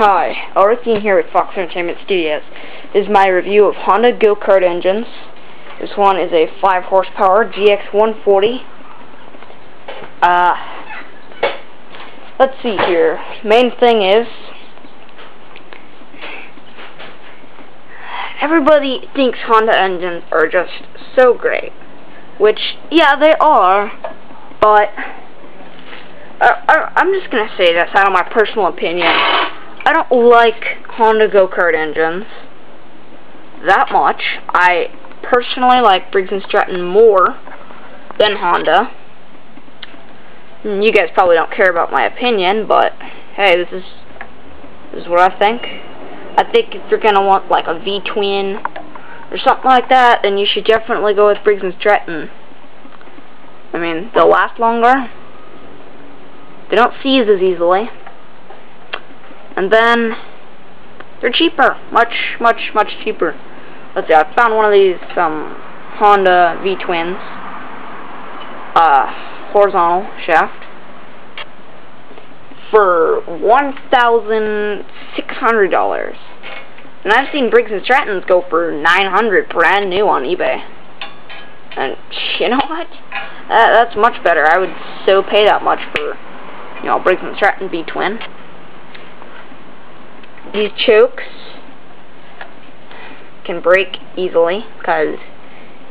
Hi, Ulrich here with Fox Entertainment Studios. This is my review of Honda go-kart engines. This one is a 5 horsepower GX140. Let's see here. Main thing is, everybody thinks Honda engines are just so great. Which, yeah, they are, but I'm just going to say this out of my personal opinion. I don't like Honda go-kart engines that much. I personally like Briggs & Stratton more than Honda. You guys probably don't care about my opinion, but hey, this is what I think. I think if you're going to want like a V-twin or something like that, then you should definitely go with Briggs & Stratton. I mean, they'll last longer. They don't seize as easily. And then, they're cheaper. Much cheaper. Let's see, I found one of these, Honda V-twins. Horizontal shaft. For $1,600. And I've seen Briggs & Strattons go for $900 brand new on eBay. And, you know what? That's much better. I would so pay that much for, you know, Briggs & Stratton V-twin. These chokes can break easily because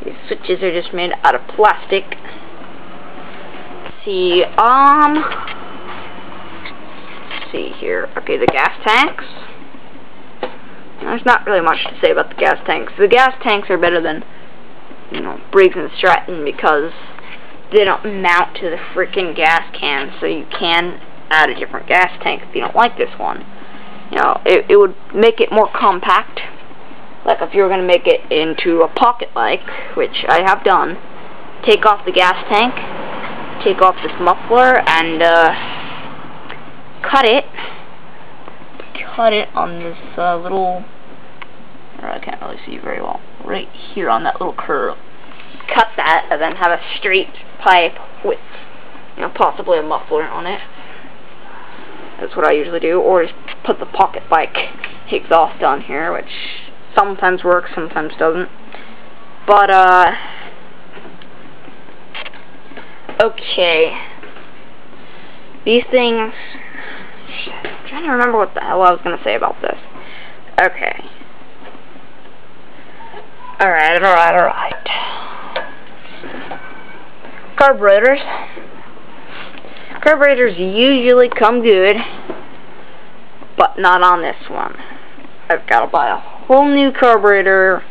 these switches are just made out of plastic. Let's see, here. Okay, the gas tanks. There's not really much to say about the gas tanks. The gas tanks are better than, you know, Briggs & Stratton because they don't mount to the freaking gas can, so you can add a different gas tank if you don't like this one. You know, it would make it more compact. Like if you were going to make it into a pocket-like, which I have done, take off the gas tank, take off this muffler, and cut it on this little, I can't really see very well, right here on that little curve. Cut that, and then have a straight pipe with, you know, possibly a muffler on it. That's what I usually do, or just put the pocket bike exhaust on here, which sometimes works, sometimes doesn't. But, okay. These things, I'm trying to remember what the hell I was going to say about this. Okay. Alright. Carburetors. Carburetors usually come good, but not on this one. I've got to buy a whole new carburetor.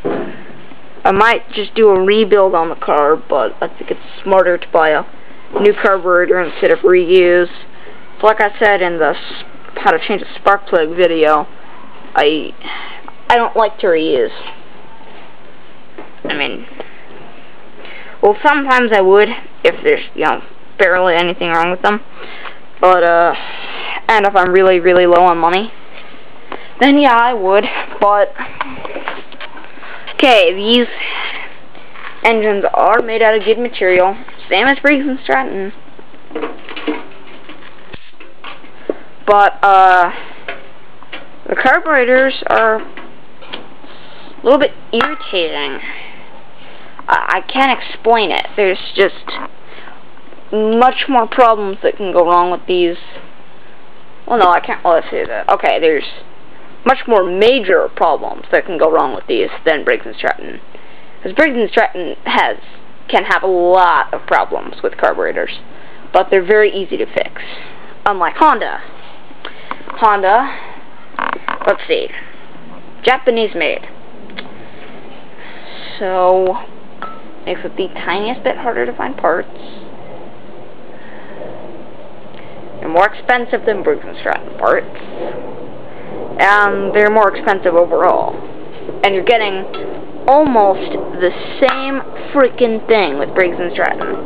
I might just do a rebuild on the car, but I think it's smarter to buy a new carburetor instead of reuse. So like I said in the how to change a spark plug video, I don't like to reuse. I mean, well, sometimes I would if there's, you know, barely anything wrong with them, but and if I'm really low on money, then yeah, I would. But okay, these engines are made out of good material, same as Briggs & Stratton, but the carburetors are a little bit irritating. I can't explain it. There's just much more problems that can go wrong with these. Well, no, I can't really say that. Okay, there's much more major problems that can go wrong with these than Briggs & Stratton. Because Briggs & Stratton can have a lot of problems with carburetors, but they're very easy to fix. Unlike Honda. Let's see, Japanese made. So, makes it the tiniest bit harder to find parts. They're more expensive than Briggs & Stratton parts. And they're more expensive overall. And you're getting almost the same freaking thing with Briggs & Stratton.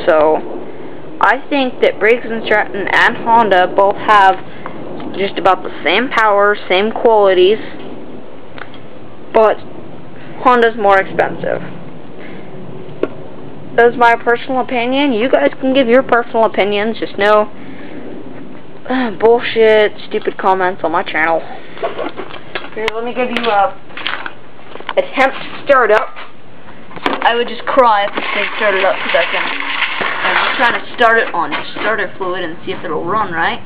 So, I think that Briggs & Stratton and Honda both have just about the same power, same qualities, but Honda's more expensive. That's my personal opinion. You guys can give your personal opinions. Just know bullshit, stupid comments on my channel. Here, let me give you a attempt to start up. I would just cry if this thing started up because I'm just trying to start it on starter fluid and see if it'll run right.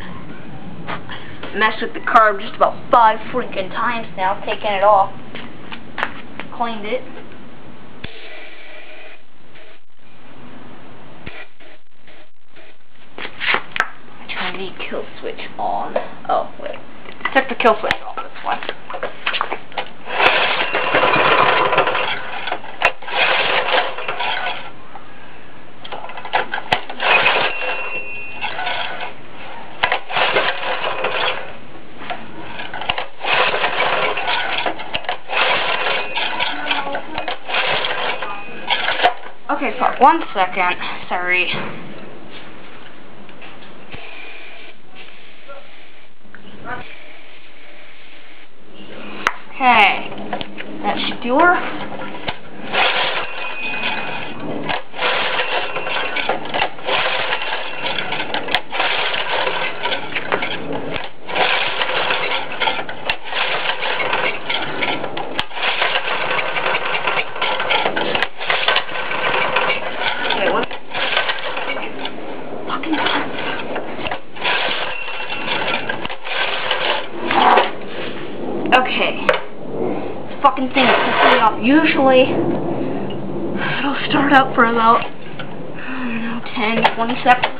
Messed with the carb just about 5 freaking times now, taking it off. Cleaned it. Turn the kill switch on. Oh, wait. Took the kill switch off, that's why. Okay, for 1 second. Sorry. Okay, that should do her. Wait, what? Fucking okay. Fucking thing is pissing me off. Usually, it'll start up for about, I don't know, 10, 20 seconds.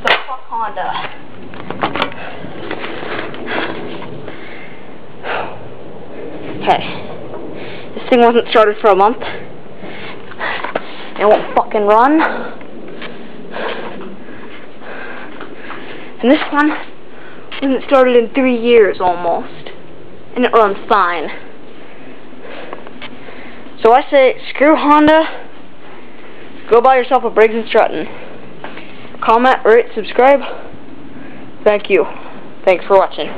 The fuck Honda. Okay. This thing wasn't started for a month. It won't fucking run. And this one wasn't started in 3 years almost, and it runs fine. So I say, screw Honda, go buy yourself a Briggs & Stratton. Comment, rate, subscribe. Thank you. Thanks for watching.